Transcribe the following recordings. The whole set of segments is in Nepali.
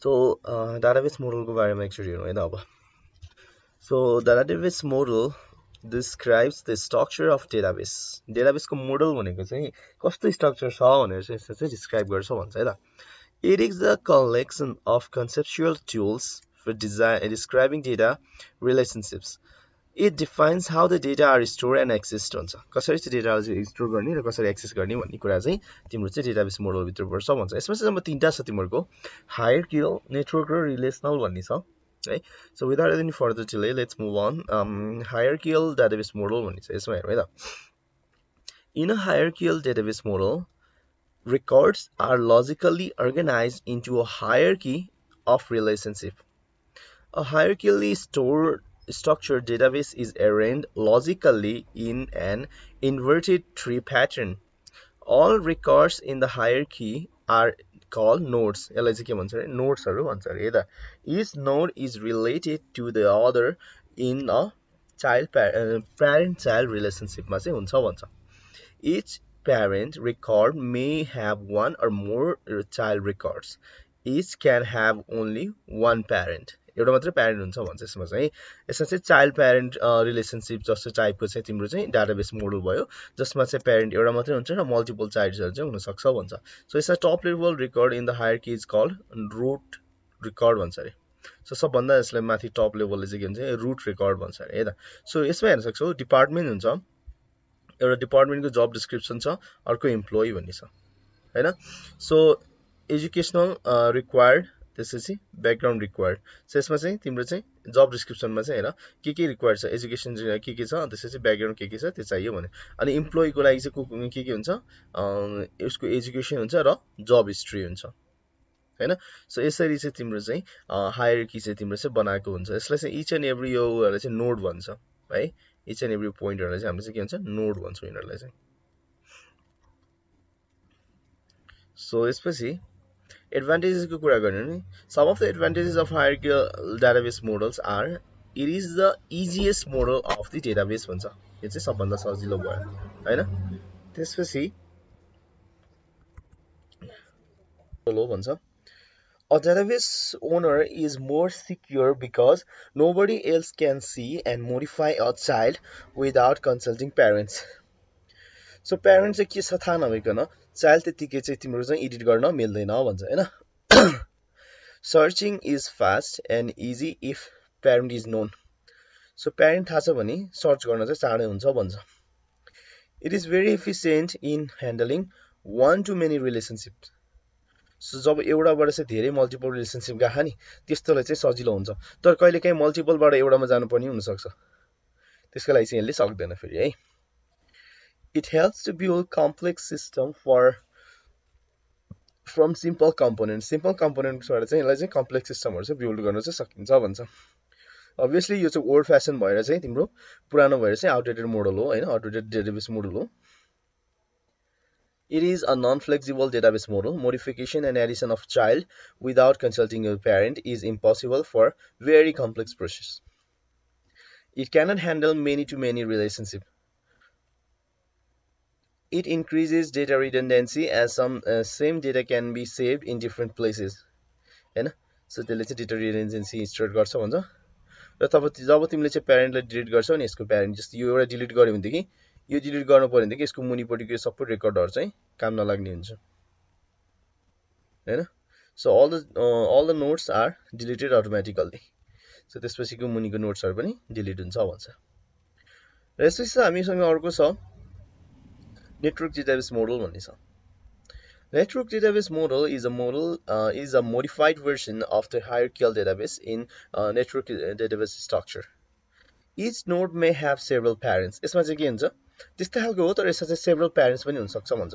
So database model को बारेमा एकचोटि हेरौँ है त अब. So the database model describes the structure of database. Database को मोडल भनेको चाहिँ कस्तो स्ट्रक्चर छ भनेर चाहिँ यसले चाहिँ डिस्क्राइब गर्छ भन्छ है त. It is a collection of conceptual tools for describing data relationships. It defines how the data are stored and accessed हुन्छ. कसरी चाहिँ डेटा चाहिँ स्टोर गर्ने र कसरी एक्सेस गर्ने भन्ने कुरा चाहिँ तिम्रो चाहिँ डेटाबेस मोडल भित्र पर्छ भन्छ. यसमा चाहिँ अब तीनटा छ तिम्रो हायरार्किकल, नेटवर्क र रिलेसनल भन्ने छ है. So without any further delay, let's move on. Hierarchical database model भन्ने छ यसमा हेरौँ है त. In a hierarchical database model, records are logically organized into a hierarchy of relationship. A hierarchically structured database is arranged logically in an inverted tree pattern. All records in the hierarchy are called nodes. यसलाई चाहिँ के भन्छ अरे नोड्सहरु भन्छ अरे है त. Each node is related to the other in a parent child relationship मा चाहिँ हुन्छ भन्छ. Each parent record may have one or more child records. Each can have only one parent. एउटा मात्र प्यारेन्ट हुन्छ भन्छ यसमा चाहिँ. यसमा चाहिँ चाइल्ड प्यारेन्ट रिलेसनशिप जस्तो टाइपको चाहिँ तिम्रो चाहिँ डाटाबेस मोडल भयो जसमा चाहिँ प्यारेन्ट एउटा मात्रै हुन्छ र मल्टिपल चाइल्ड्सहरु चाहिँ हुन सक्छ भन्छ. सो यसमा top level record in the hierarchy is called root record भन्छ अरे. सो सबभन्दा यसलाई माथि टप लेभलले चाहिँ के भन्छ रूट रेकर्ड भन्छ अरे है त. सो यसमा हेर्न सक्छौ डिपार्टमेन्ट हुन्छ. एउटा डिपार्टमेन्टको जब डिस्क्रिप्सन छ, अर्को एम्प्लोइ भन्ने छ हैन. सो एजुकेशनल रिक्वायर्ड, त्यसपछि ब्याकग्राउन्ड रिक्वायर्ड. सो यसमा चाहिँ तिम्रो चाहिँ जब डिस्क्रिप्सनमा चाहिँ हेर के रिक्वायर्ड छ, एजुकेसन के छ, त्यसपछि ब्याकग्राउन्ड के छ त्यो चाहियो भने. अनि एम्प्लोइको लागि चाहिँ के हुन्छ, उसको एजुकेसन हुन्छ र जब हिस्ट्री हुन्छ हैन. सो यसरी चाहिँ तिम्रो चाहिँ हायरार्की चाहिँ तिम्रो चाहिँ बनाएको हुन्छ. यसलाई चाहिँ इच एन्ड एभ्री योहरुलाई चाहिँ नोड भन्छ है. इच एन्ड एभ्री पोइन्टहरुलाई चाहिँ हामीले चाहिँ के भन्छ नोड भन्छौं यिनीहरुलाई चाहिँ. सो यसपछि advantages को कुरा गर्ने नि. Some of the advantages of hierarchical database models are it is the easiest model of the database भन्छ. यो चाहिँ सबभन्दा सजिलो भयो हैन. त्यसपछि लो भन्छ. A database owner is more secure because nobody else can see and modify a child without consulting parents. So parents चाहिँ के छ थाहा नभइकन चाइल्ड त्यतिकै चाहिँ तिम्रो चाहिँ एडिट गर्न मिल्दैन भन्छ हैन. Searching is fast and easy if parent is known. So parent थाहा छ भने सर्च गर्न चाहिँ चाँडै हुन्छ भन्छ. It is very efficient in handling one to many relationships. So जब एउटाबाट चाहिँ धेरै मल्टिपल रिलेसनशिप गएको नि त्यस्तोलाई चाहिँ सजिलो हुन्छ. तर कहिलेकाहीँ मल्टिपलबाट एउटामा जानु पर्ने हुन सक्छ. त्यसको लागि चाहिँ यसले सक्दैन फेरि है. It helps to build complex system from simple components. Simple components बाट चाहिँ यसलाई चाहिँ कम्प्लेक्स सिस्टमहरु चाहिँ बिल्ड गर्न चाहिँ सकिन्छ भन्छ. Obviously यो चाहिँ ओल्ड फ्यासन भएर चाहिँ तिम्रो पुरानो भएर चाहिँ आउटडेटेड मोडल हो हैन, आउटडेटेड डेटाबेस मोडल हो. It is a non-flexible database model. Modification and addition of child without consulting your parent is impossible for very complex process. It cannot handle many-to-many relationship. It increases data redundancy as some same data can be saved in different places. हैन. सो त्यसले चाहिँ data redundancy स्टोर गर्छ भन्छ. र जब तिमीले चाहिँ प्यारेन्टलाई डिलिट गर्छौ नि यसको प्यारेन्ट जस्तो यो एउटा डिलिट गर्यो भनेदेखि यो डिलिट गर्नु पर्यो भनेदेखि यसको मुनिपटिको सबै रेकर्डहरु चाहिँ काम नलाग्ने हुन्छ हैन. So all the nodes are deleted automatically. So त्यसपछिको मुनिको नोट्सहरु पनि डिलिट हुन्छ भन्छ. र यसपछि हामीसँग अर्को छ network database model भन्ने छ. Network database model is a modified version of the hierarchical database in network database structure. Each node may have several parents. यसमा चाहिँ के हुन्छ त्यस्तै खालको हो तर यसमा चाहिँ several parents पनि हुन सक्छ भन्छ.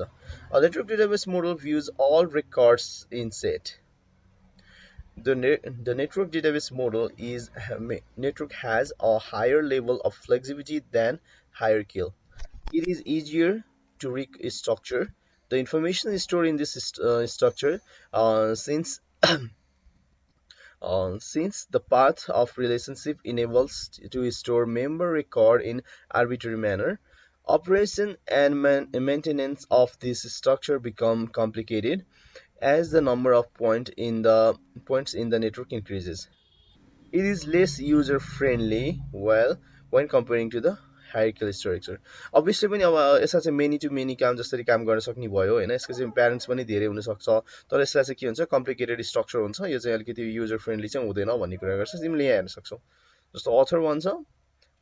A network database model views all records in set. The network database model has a higher level of flexibility than hierarchical. It is easier to restructure the information stored in this structure since the path of relationship enables to store member record in arbitrary manner. Operation and maintenance of this structure become complicated as the number of points in the network increases. It is less user friendly well when comparing to the hierarchical structure. Obviously पनि अब यसमा चाहिँ मेनी टु मेनी काम जसरी काम गर्न सक्ने भयो होइन, यसको चाहिँ प्यारेन्ट्स पनि धेरै हुन सक्छ, तर यसलाई चाहिँ के हुन्छ कम्प्लिकेटेड स्ट्रक्चर हुन्छ, यो चाहिँ अलिकति युजर फ्रेन्डली चाहिँ हुँदैन भन्ने कुरा गर्छ। तिमीले यहाँ हेर्न सक्छौ जस्तो अथर 1 छ,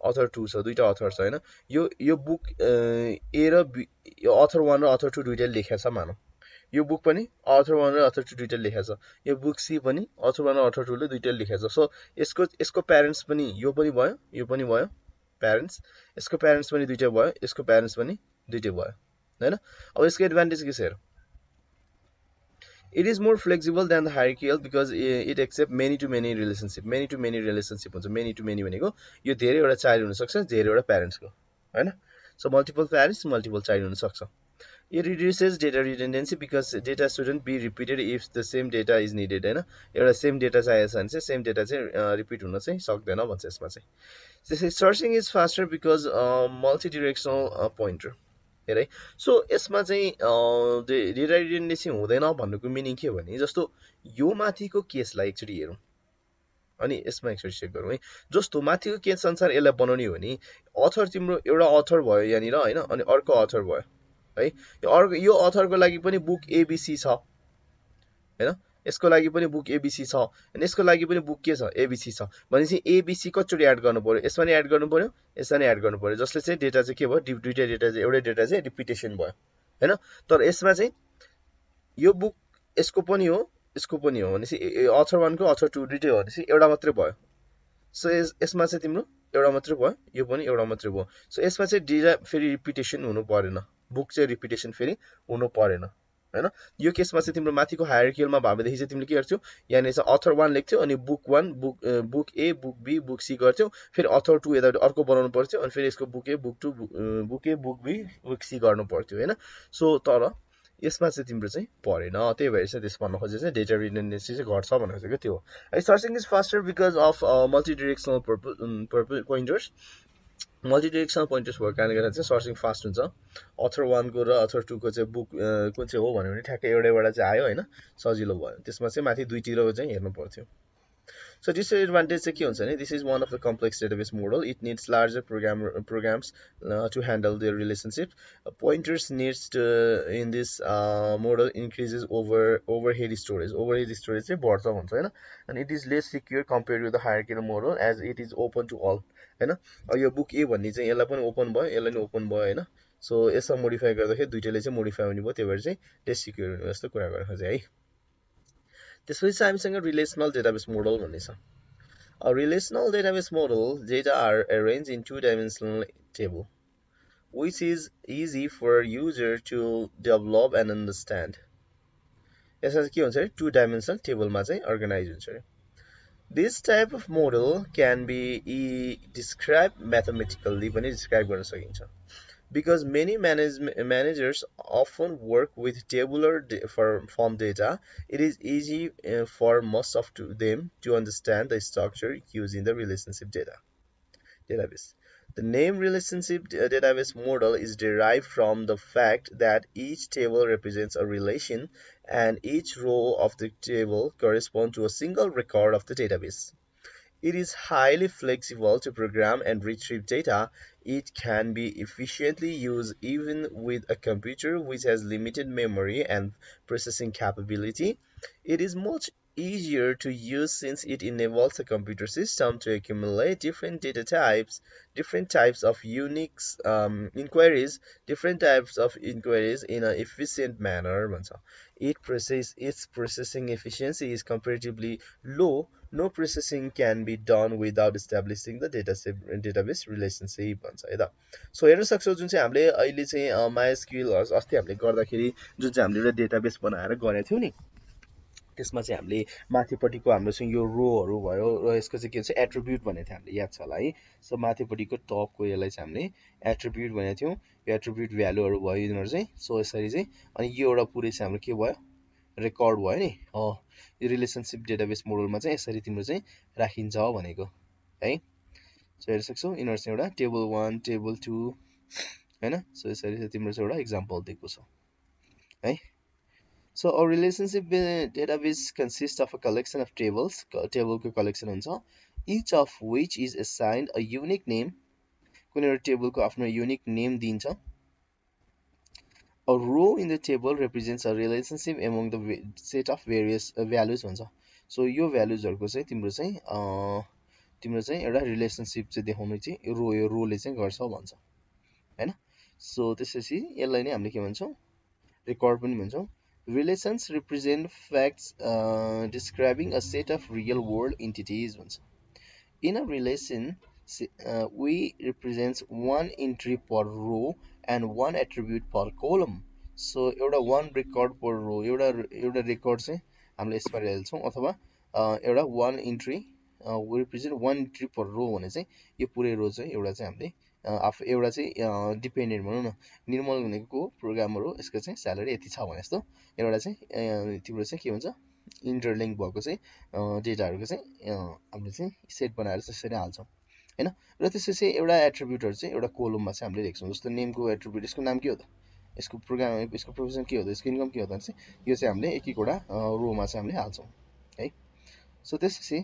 अथर 2 छ, दुईटा अथर छ होइन। यो बुक ए र बी, यो अथर 1 र अथर 2 दुईटाले लेखेको छ मानौ। यो बुक पनि अथर 1 र अथर 2 दुईटाले लेखेको छ। यो बुक सी पनि अथर 1 र अथर 2 ले दुईटाले लेखेको छ। सो यसको प्यारेन्ट्स पनि यो पनि भयो, यो पनि भयो प्यारेन्ट्स, यसको प्यारेन्ट्स पनि दुईटा भयो, यसको प्यारेन्ट्स पनि दुईटै भयो हैन। अब यसको एडभान्टेज के छ हेर। It is more flexible than the hierarchical because it accepts many to many relationship. Many to many relationship हुन्छ। Many to many भनेको यो धेरैवटा चाइल्ड हुन सक्छ, धेरैवटा प्यारेन्ट्सको हैन। So multiple parents, multiple child हुन सक्छ। It reduces data redundancy because data shouldn't be repeated if the same data is needed हैन। एउटा सेम डेटा चाहिएको छ भने चाहिँ सेम डेटा चाहिँ रिपिट हुन चाहिँ सक्दैन भन्छ यसमा चाहिँ। त्यसै searching is faster because multi directional pointer हेर है। सो यसमा चाहिँ डेटा रिडन्डेन्सी हुँदैन भन्नुको मिनिङ के भने जस्तो यो माथिको केसलाई एकचोटि हेरौँ अनि यसमा एकचोटि चेक गरौँ है। जस्तो माथिको केस अनुसार यसलाई बनाउने हो भने अथर तिम्रो एउटा अथर भयो यहाँनिर होइन, अनि अर्को अथर भयो है। यो अथरको लागि पनि बुक एबिसी छ हैन, यसको लागि पनि बुक एबिसी छ, अनि यसको लागि पनि बुक के छ एबिसी छ भनेपछि एबिसी कतिचोटि एड गर्नु पर्यो, यसमा नि एड गर्नु पर्यो, यसमा नि एड गर्नु पर्यो, जसले चाहिँ डेटा चाहिँ के भयो दुईटा डेटा चाहिँ एउटै डेटा चाहिँ रिपिटेसन भयो हैन। तर यसमा चाहिँ यो बुक यसको पनि हो यसको पनि हो भनेपछि अथर 1 को अथर 2 दुईटै हो भनेपछि एउटा मात्रै भयो। सो यसमा चाहिँ तिम्रो एउटा मात्रै भयो, यो पनि एउटा मात्रै भयो। सो यसमा चाहिँ डेटा फेरि रिपिटेसन हुनु परेन, बुक चाहिँ रिपिटेसन फेरि हुनु परेन हैन। यो केसमा चाहिँ तिम्रो माथिको हायरार्कियलमा भएदेखि चाहिँ तिमीले के गर्थ्यौ, यहाँनिर चाहिँ अथर 1 लेख्थ्यौ अनि book 1 book A book B book C गर्थ्यौ, फेरि अथर 2 यता अर्को बनाउनु पर्थ्यो, अनि फेरि यसको book A book 2 book A book B book C गर्नु पर्थ्यो हैन। सो तर यसमा चाहिँ तिम्रो चाहिँ परेन, त्यही भएर चाहिँ त्यसमा भन्नु खोजे चाहिँ डेटा रिडन्डेन्सी चाहिँ घट्छ भनेर चाहिँ त्यो हो। Searching is faster because of multi directional pointers. Multi directional pointers भएको कारणले गर्दा चाहिँ सर्चिङ फास्ट हुन्छ। अथर 1 को र अथर 2 को चाहिँ बुक कुन चाहिँ हो भन्यो भने ठ्याक्कै एउटैबाट चाहिँ आयो हैन, सजिलो भयो। त्यसमा चाहिँ माथि दुईतिर चाहिँ हेर्नु पर्थ्यो। So disadvantage चाहिँ के हुन्छ भने this is one of the complex database model. It needs larger programs to handle their relationship. Pointers needs to in this model increases overhead storage. Overhead storage चाहिँ बढ्छ भन्छ हैन, and it is less secure compared with the hierarchical model as it is open to all हैन। अब यो बुक ए भन्ने चाहिँ यसलाई पनि ओपन भयो, यसलाई नि ओपन भयो हैन। सो यसमा मोडिफाई गर्दाखेरि दुईटैले चाहिँ मोडिफाई हुने भयो, त्यही भएर चाहिँ लेस सिक्योर हुने जस्तो कुरा गरेको छ है। त्यसपछि चाहिँ हामीसँग रिलेसनल डेटाबेस मोडल भन्ने छ। A relational database model data are arranged in two-dimensional table, which is easy for user to develop and understand. यसमा चाहिँ के हुन्छ भने टु डाइमेन्सनल टेबलमा चाहिँ अर्गनाइज हुन्छ अरे। This type of model can be described mathematically पनि डिस्क्राइब गर्न सकिन्छ। Because many managers often work with tabular form data, it is easy for most of them to understand the structure using the relationship database. The name relationship database model is derived from the fact that each table represents a relation and each row of the table corresponds to a single record of the database. It is highly flexible to program and retrieve data. It can be efficiently used even with a computer which has limited memory and processing capability. It is much easier to use since it enables the computer system to accumulate different data types, different types of unique inquiries, different types of inquiries in an efficient manner. Its processing efficiency is comparatively low. No processing can be done without establishing the database relationship भन्छ है त। सो हेर्न सक्छौ जुन चाहिँ हामीले अहिले चाहिँ माइस्क्यूएल अस्ति हामीले गर्दाखेरि जुन चाहिँ हामीले एउटा डेटाबेस बनाएर गरेको थियौ नि, त्यसमा चाहिँ हामीले माथिपट्टिको हामीसँग यो रोहरू भयो र यसको चाहिँ के भन्छ एट्रिब्युट भनेको थियो हामीले, याद छ होला है। सो माथिपट्टिको टपको यसलाई चाहिँ हामीले एट्रिब्युट भनेको थियौँ, यो एट्रिब्युट भ्यालुहरू भयो यिनीहरू चाहिँ। सो यसरी चाहिँ अनि यो एउटा पुरै चाहिँ हाम्रो के भयो रेकर्ड भयो नि। यो रिलेसनसिप डेटाबेस मोडलमा चाहिँ यसरी तिम्रो चाहिँ राखिन्छ भनेको है। सो हेर्न सक्छौ यिनीहरू चाहिँ एउटा टेबल 1 टेबल 2 हैन। सो यसरी चाहिँ तिम्रो चाहिँ एउटा एक्जाम्पल दिएको छ है। So a relationship database consists of a collection of tables, table को collection हुन्छ, each of which is assigned a unique name. कुनै एउटा टेबलको आफ्नो unique name दिन्छ. A row in the table represents a relationship among the set of various values भन्छ. So यो भ्यालुजहरुको चाहिँ तिम्रो चाहिँ एउटा रिलेसनशिप चाहिँ देखाउने चाहिँ यो रोले चाहिँ गर्छ भन्छ हैन. सो त्यसपछि यसलाई नै हामीले के भन्छौं, record पनि भन्छौं. Relations represent facts describing a set of real world entities भन्छ. In a relation, we represents one entry per row and one attribute per column. So एउटा one record per row, एउटा record चाहिँ हामीले यसरी हेर्छौं, अथवा एउटा one entry we represent one entry per row भने चाहिँ यो पुरै रो चाहिँ एउटा चाहिँ हामीले एउटा चाहिँ डिपेन्डेन्ट भनौं न, निर्मल भनेको प्रोग्रामर हो, यसको चाहिँ स्यालेरी यति छ भने जस्तो एउटा चाहिँ तिम्रो चाहिँ के भन्छ इन्टरलिङ्क भएको चाहिँ डेटाहरुको चाहिँ हामीले चाहिँ सेट बनाएर त्यसरी हाल्छौं हैन. र त्यसपछि एउटा एट्रिब्युटहरु चाहिँ एउटा कोलममा चाहिँ हामीले लेख्छौं. जस्तो नेमको एट्रिब्युट, यसको नाम के हो त, यसको प्रोग्राम, यसको प्रोफेसन के हो त, यसको इन्कम के हो त चाहिँ यो चाहिँ हामीले एक एकवटा रोमा चाहिँ हामीले हाल्छौं है. सो त्यसपछि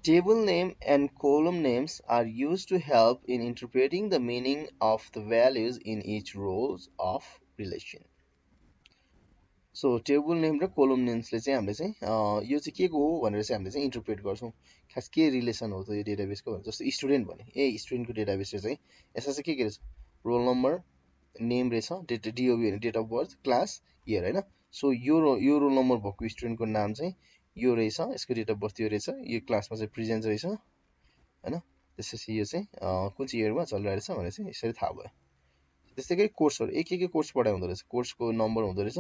table name and column names are used to help in interpreting the meaning of the values in each rows of relation. So table name र column names ले चाहिँ हामीले चाहिँ यो चाहिँ के को हो भनेर चाहिँ हामीले चाहिँ इन्टरप्रेट गर्छौं. खास के रिलेसन हो त यो डेटाबेस को, जस्तो स्टुडेन्ट भने ए स्टुडेन्ट को डेटाबेस चाहिँ यसमा चाहिँ के रहेछ, रोल नम्बर, नेम रहेछ, डिओबी भने date of birth, class, year हैन. सो यो रोल नम्बर भएको स्टुडेन्ट को नाम चाहिँ यो रहेछ, यसको डेट अफ बर्थ यो रहेछ, यो क्लासमा चाहिँ प्रेजेन्ट रहेछ हैन. त्यसपछि यो चाहिँ कुन चाहिँ इयरमा चलिरहेछ भनेर चाहिँ यसरी थाहा भयो. त्यसैगरी कोर्सहरु एक एक कोर्स पढाइ हुँदो रहेछ, कोर्सको नम्बर हुँदो रहेछ,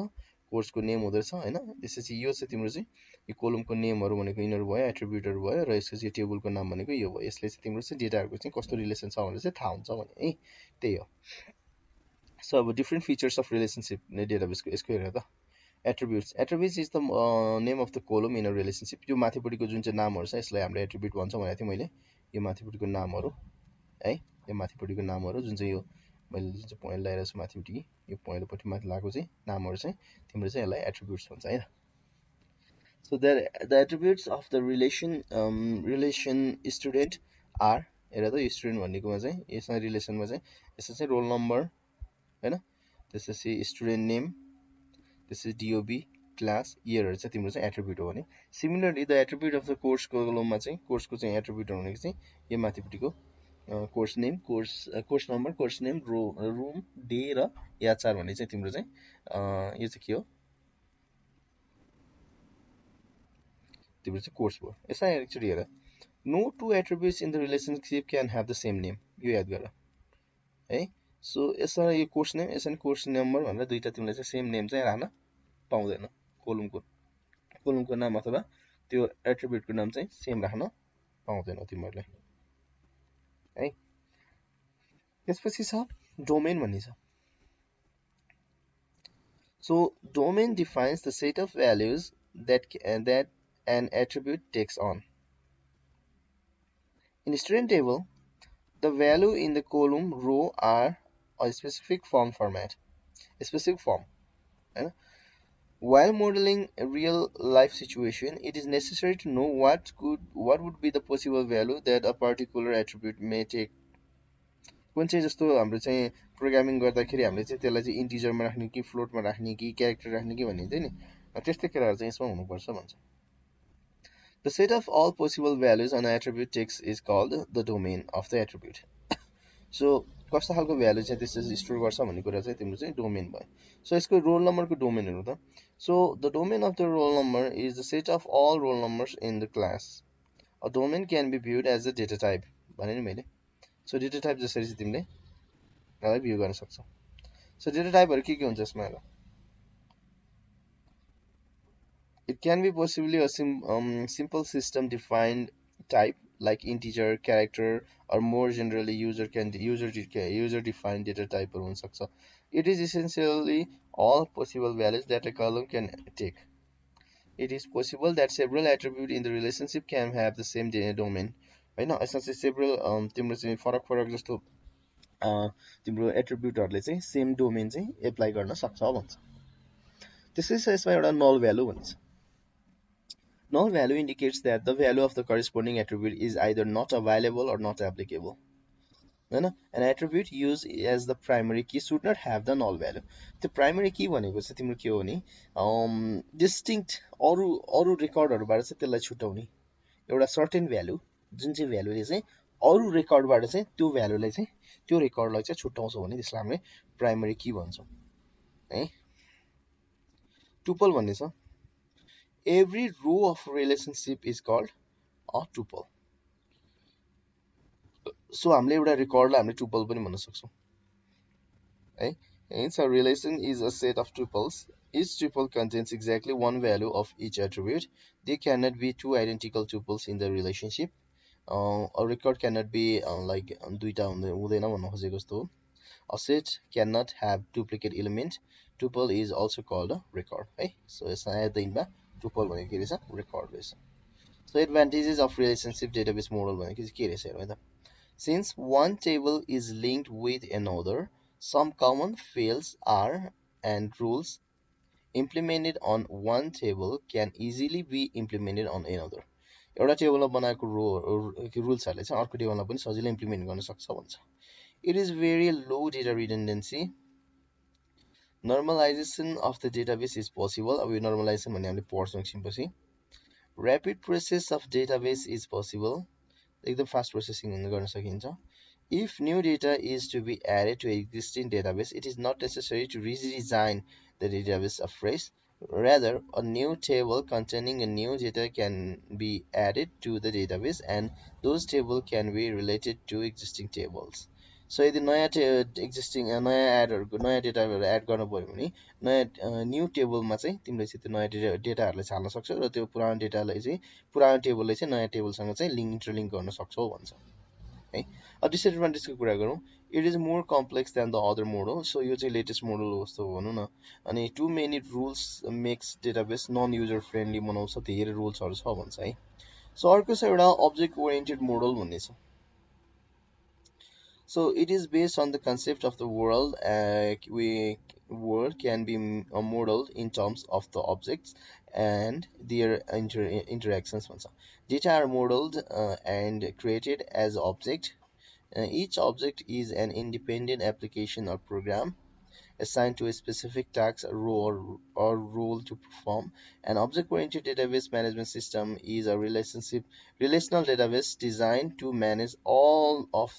कोर्सको नेम हुँदो रहेछ हैन. त्यसपछि यो चाहिँ तिम्रो चाहिँ यो कोलमको नेमहरु भनेको यिनीहरु भयो, एट्रिब्युटहरु भयो, र यसको चाहिँ टेबलको नाम भनेको यो भयो. यसले चाहिँ तिम्रो चाहिँ डेटाहरुको चाहिँ कस्तो रिलेसन छ भनेर चाहिँ थाहा हुन्छ भने है, त्यही हो. सो अब डिफरेन्ट फिचर्स अफ रिलेसनशिप डेटाबेसको यसको हेर त. Attributes is the name of the column in a relationship. यो माथिपट्टिको जुन चाहिँ नामहरु छ यसलाई हामीले एट्रिब्युट भन्छौं भनेको थिएँ मैले. यो माथिपट्टिको नामहरु है, यो माथिपट्टिको नामहरु जुन चाहिँ यो मैले जुन चाहिँ पोइन्ट लगाएर छु माथिपट्टि, यो पोइन्टपट्टि माथि लागेको चाहिँ नामहरु चाहिँ तिम्रो चाहिँ यसलाई एट्रिब्युट्स भन्छ हैन. So the attributes of the relation student are, हेर त यो स्टुडेन्ट भन्नेकोमा चाहिँ यसमा रिलेसनमा चाहिँ यसमा चाहिँ रोल नम्बर हैन, त्यसपछि स्टुडेन्ट नेम, त्यसपछि DOB, क्लास, इयरहरु चाहिँ तिम्रो चाहिँ एट्रिब्युट हो भने. Similarly the attribute of the course कोलममा चाहिँ कोर्सको चाहिँ एट्रिब्युट भनेको चाहिँ यो माथिपट्टिको course name, course number, course name, room, day र याचार भन्ने चाहिँ तिम्रो चाहिँ यो चाहिँ के हो, तिम्रो चाहिँ कोर्स भयो. यसलाई एक्चुअली हेर, no two attributes in the relationship can have the same name, यो याद गर है. सो यसमा यो कोर्स नेम, यसमा कोर्स नम्बर भनेर दुईटा तिमीले चाहिँ सेम नेम चाहिँ राख्न पाउँदैन. कोलमको नाम अथवा त्यो एट्रिब्युटको नाम चाहिँ सेम राख्न पाउँदैनौ तिमीहरुले है. त्यसपछि छ डोमेन भन्ने छ. So domain defines the set of values that an attribute takes on. In student table, the value in the column row are a specific format, a specific form. And while modeling a real life situation, it is necessary to know what would be the possible value that a particular attribute may take. कुन चाहिँ जस्तो हाम्रो चाहिँ प्रोग्रामिङ गर्दाखेरि हामीले चाहिँ त्यसलाई चाहिँ इन्टिजरमा राख्ने कि फ्लोटमा राख्ने कि क्यारेक्टर राख्ने कि भन्ने हुन्छ नि, त्यस्तै कुराहरु चाहिँ यसमा हुनुपर्छ भन्छ. The set of all possible values an attribute takes is called the domain of the attribute. So कस्तो खालको भ्यालु चाहिँ त्यसले स्टोर गर्छ भन्ने कुरा चाहिँ तिम्रो चाहिँ डोमेन भयो. सो यसको रोल नम्बरको डोमेन हेर्नु त. So the domain of the roll number is the set of all roll numbers in the class. A domain can be viewed as a data type भने नि मैले. सो डेटा टाइप जसरी चाहिँ तिमीले यसलाई भ्यू गर्न सक्छौ. सो डेटा टाइपहरु के हुन्छ यसमा हेर. It can be possibly a simple system defined type like integer, character, or more generally user defined data type हुन सक्छ. It is essentially all possible values that a column can take. It is possible that several attributes in the relationship can have the same domain. हैन, यसमा चाहिँ several तिम्रो चाहिँ फरक जस्तो तिम्रो एट्रिब्युटहरुले चाहिँ सेम डोमेन चाहिँ एप्लाई गर्न सक्छ भन्छ. त्यसै यसमा एउटा null value भन्छ. Null value indicates that the value of the corresponding attribute is either not available or not applicable. An attribute used as the primary key should not have the null value. The primary key भनेको चाहिँ तिम्रो के हो नि distinct अरु रेकर्डहरुबाट चाहिँ त्यसलाई छुटाउने एउटा सर्टेन भ्यालु जुन चाहिँ भ्यालुले चाहिँ अरु रेकर्डबाट चाहिँ त्यो भ्यालुलाई चाहिँ त्यो रेकर्डलाई चाहिँ छुटाउँछ भने त्यसलाई हामीले प्राइमरी की भन्छौं है. टुपल भन्ने छ. Every row of relationship is called a tuple. So हामीले एउटा रेकर्डलाई हामीले टुपल पनि भन्न सक्छौं है. Hence a relation is a set of tuples. Each tuple contains exactly one value of each attribute. There cannot be two identical tuples in the relationship. A record cannot be like दुईटा हुँदैन भन्न खोजेको जस्तो. A set cannot have duplicate element. Tuple is also called a record है. So यसमा एडमा tuple भनेको के रहेछ record रहेछ. So advantages of relationship database model भनेको चाहिँ के रहेछ हेरौँ है त. Since one table is linked with another, some common fields are and rules implemented on one table can easily be implemented on another. एउटा टेबलमा बनाएको रुल्सहरुले चाहिँ अर्को टेबलमा पनि सजिलै इम्प्लिमेन्ट गर्न सक्छ भन्छ. It is very low data redundancy. Normalization of the database is possible. अब यो normalization भन्ने हामीले पढ्छौं एकछिनपछि. Rapid process of database is possible. एकदम फास्ट प्रोसेसिङ गर्न सकिन्छ. If new data is to be added to existing database, it is not necessary to redesign the database afresh. Rather, a new table containing a new data can be added to the database and those tables can be related to existing tables. So यदि नयाँ existing नयाँ एडहरुको नयाँ डेटाहरु एड गर्न पर्यो भने नयाँ न्यू टेबलमा चाहिँ तिमीले चाहिँ त्यो नयाँ डेटाहरुलाई छाल्न सक्छौ र त्यो पुरानो डेटालाई चाहिँ पुरानो टेबलले चाहिँ नयाँ टेबलसँग चाहिँ इन्टरलिंक गर्न सक्छौ भन्छ है. अब डिसएडभान्टेजको कुरा गरौँ. It is more complex than the other model. So यो चाहिँ लेटेस्ट मोडल हो जस्तो भनौं न. अनि too many rules makes database non user friendly बनाउँछ. धेरै रुल्सहरु छ भन्छ है. So अर्को छ एउटा object oriented model भन्ने छ. So it is based on the concept of the world. World can be modeled in terms of the objects and their interactions. Data are modeled and created as object. Each object is an independent application or program assigned to a specific task, or role to perform. An object-oriented database management system is a relational database designed to manage all of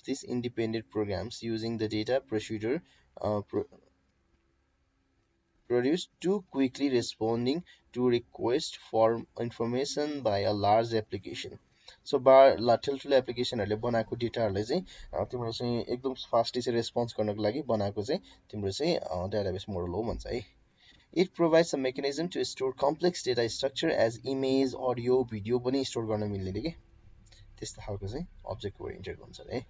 these independent programs using the data procedure produced too quickly, responding to requests for information by a large application. So ठुल्ठुलो एप्लिकेसनहरुले बनाएको डेटाहरुलाई चाहिँ तिम्रो चाहिँ एकदम फास्टली चाहिँ रेस्पोन्स गर्नको लागि बनाएको चाहिँ तिम्रो चाहिँ डेटाबेस मोडल हो भन्छ है. It provides a mechanism to store complex data structure as image, audio, video पनि स्टोर गर्न मिल्ने के त्यस्तो खालको चाहिँ अब्जेक्ट ओरिएन्टेड भन्छ है.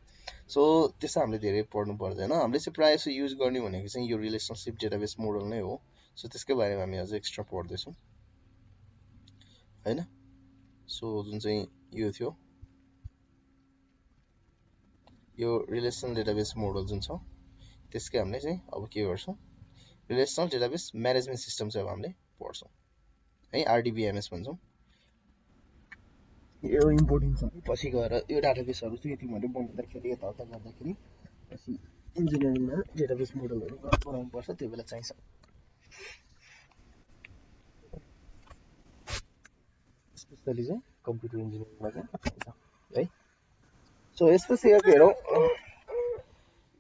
सो त्यस्तो हामीले धेरै पढ्नु पर्दैन. हामीले चाहिँ प्राय जसो युज गर्ने भनेको चाहिँ यो रिलेशनशिप डेटाबेस मोडल नै हो. सो त्यसकै बारेमा हामी अझै एक्स्ट्रा पढ्दै छौं हैन. सो जुन चाहिँ यो थियो यो रिलेशनल डेटाबेस मोडल जुन छ त्यसकै हामीले चाहिँ अब के गर्छौं रिलेशनल डेटाबेस म्यानेजमेन्ट सिस्टम चाहिँ अब हामीले पढ्छौं है. RDBMS भन्छौं. यो इम्पोर्टेन्ट छ. पछि गएर यो डाटाबेसहरु चाहिँ तिमीहरुले बनाउँदाखेरि यताउता गर्दाखेरि पछि इन्जिनियरिङमा डेटाबेस मोडलहरु बनाउनु पर्छ त्यो बेला चाहिन्छ. स्पेशली चाहिँ कम्प्युटर इन्जिनियरिङमा चाहिँ है. सो यसपछि हेरौँ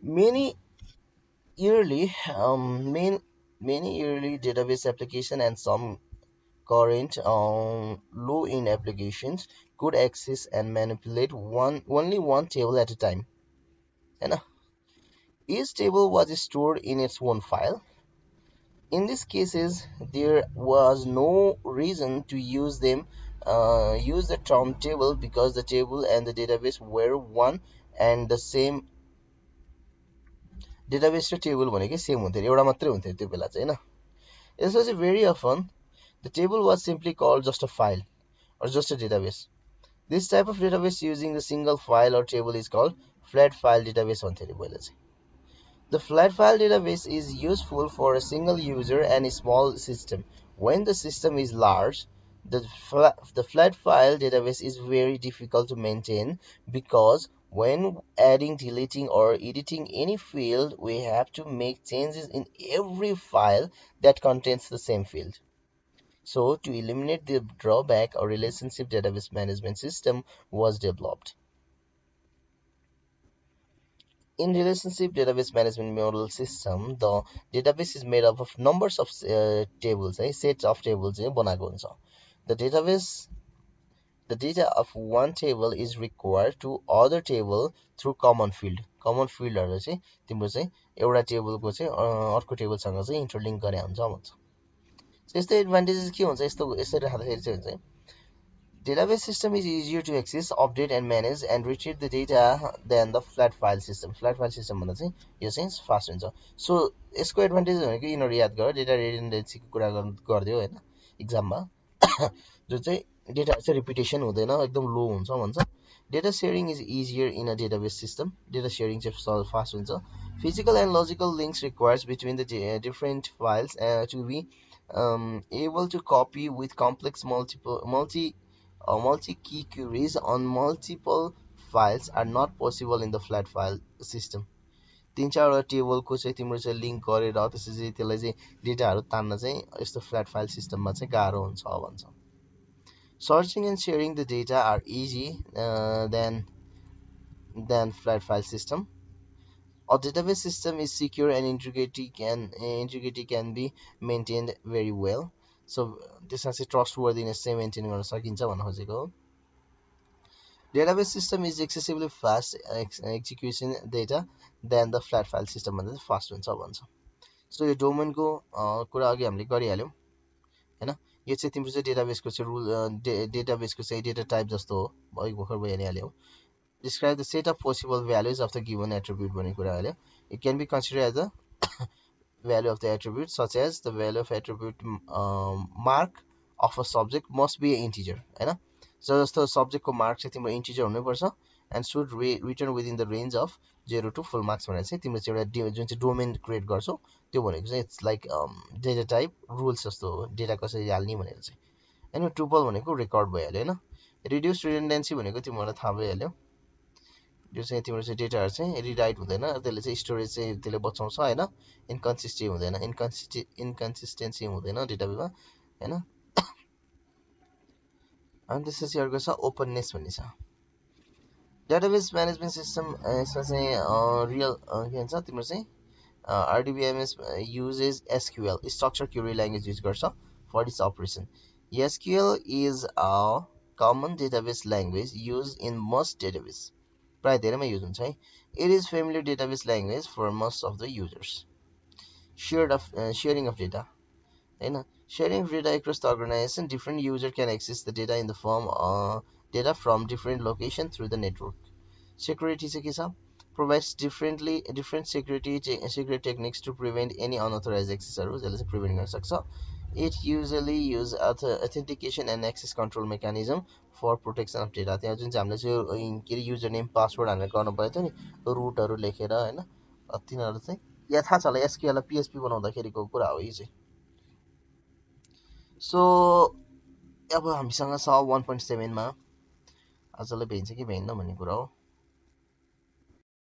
many yearly database application and some current low in applications could access and manipulate only one table at a time. Each table was stored in its own file. In these cases, there was no reason to use the term table because the table and the database were one and the same. Database र table भनेकै सेम हुन्थ्यो, एउटा मात्रै हुन्थ्यो त्यो बेला चाहिँ हैन. यसपछि very often the table was simply called just a file or just a database. This type of database using the single file or table is called flat file database भन्थ्यो नि पहिला चाहिँ. The flat file database is useful for a single user and a small system. When the system is large, the flat file database is very difficult to maintain because when adding, deleting, or editing any field, we have to make changes in every file that contains the same field. So, to eliminate the drawback, a relationship database management system was developed. In relationship database management model system, the database is made up of numbers of tables, sets of tables बनाएको हुन्छ. The database, the data of one table is required to other table through common field. Common fieldहरु चाहिँ तिम्रो चाहिँ एउटा टेबलको चाहिँ अर्को टेबलसँग चाहिँ इन्टरलिङ्क गरे हुन्छ भन्छ. So यस्तो एडभान्टेजेस के हुन्छ यस्तो यसरी राख्दाखेरि चाहिँ हुन्छ database system is easier to access, update, and manage and retrieve the data than the flat file system. Flat file system भन्दा चाहिँ यो चाहिँ फास्ट हुन्छ. सो यसको एडभान्टेज भनेको यिनीहरू याद गर डेटा रिडन्डेन्सीको कुरा गरिदियो होइन इक्जाममा जो चाहिँ डेटा चाहिँ रिपिटेसन हुँदैन एकदम लो हुन्छ भन्छ. Data sharing is easier in a database system. Data sharing चाहिँ फास्ट हुन्छ. Physical and logical links requires between the different files to be able to copy with complex multi-key queries on multiple files are not possible in the flat file system. तीन चारवटा टेबलको चाहिँ तिम्रो चाहिँ लिङ्क गरेर त्यसपछि त्यसलाई चाहिँ डेटाहरू तान्न चाहिँ यस्तो फ्ल्याट फाइल सिस्टममा चाहिँ गाह्रो हुन्छ भन्छ. Searching and sharing the data are easy than flat file system. A database system is secure and integrity can be maintained very well. So त्यसमा चाहिँ trustworthiness चाहिँ मेन्टेन गर्न सकिन्छ भन्न खोजेको हो. Database system is excessively fast execution data than the flat file system भन्दा चाहिँ फास्ट हुन्छ भन्छ. सो यो डोमेनको कुरा अघि हामीले गरिहाल्यौँ हैन. यो चाहिँ तिम्रो चाहिँ डेटाबेसको चाहिँ रुल डेटाबेसको चाहिँ डेटा टाइप जस्तो हो. अघि भर्खर भनिहाल्यौँ. Describe the set of possible values of the given attribute भन्ने कुरा हाल्यो. It can be considered as the value of the attribute such as the value of attribute mark of a subject must be an integer हैन. So जस्तो सब्जेक्टको मार्क चाहिँ तिम्रो इन्टिजर हुनुपर्छ and should return within the range of 0 to full marks भनेर चाहिँ तिम्रो चाहिँ एउटा जुन चाहिँ डोमेन क्रिएट गर्छौ त्यो भनेको चाहिँ it's like data type rules जस्तो हो डेटा कसरी हाल्ने भनेर चाहिँ. अनि टुपल भनेको रेकर्ड भइहाल्यो हैन. रिड्युस रिडन्डेन्सी भनेको तिमीहरूलाई थाहा भइहाल्यो. यो चाहिँ तिम्रो चाहिँ डेटाहरु चाहिँ रिराइट हुँदैन त्यसले चाहिँ स्टोरेज चाहिँ त्यसले बचाउँछ हैन. इन्कन्सिस्टेन्सी हुँदैन डेटाबेसमा हैन. अनि त्यसपछि अर्को छ ओपननेस भन्ने छ. डेटाबेस म्यानेजमेन्ट सिस्टम यसमा चाहिँ रियल के भन्छ तिम्रो चाहिँ RDBMS uses SQL structure query language use गर्छ for its operation. SQL is a common database language used in most database. प्राय धेरैमा युज हुन्छ है. It is familiar database language for most of the users. Sharing of data हैन. Sharing of data across the organization, different user can access the data in the form data from different location through the network. Security चाहिँ के छ? Provides different security techniques to prevent any unauthorized accessहरू जसले चाहिँ प्रिभेन्ट गर्न सक्छ. It usually use authentication and access control mechanism for protection of data. त्यहाँ जुन चाहिँ हामीले चाहिँ के रे युजर नेम पासवर्ड हालेर गर्नु पर्यो थियो नि रुटहरू लेखेर हैन. तिनीहरू चाहिँ या थाहा छ होला एसक्यूएल लाई पीएचपी बनाउँदाखेरिको कुरा हो यो चाहिँ. सो अब हामीसँग छ 1.7 मा आजलाई भ्याइन्छ कि भ्याइन्न भन्ने कुरा हो.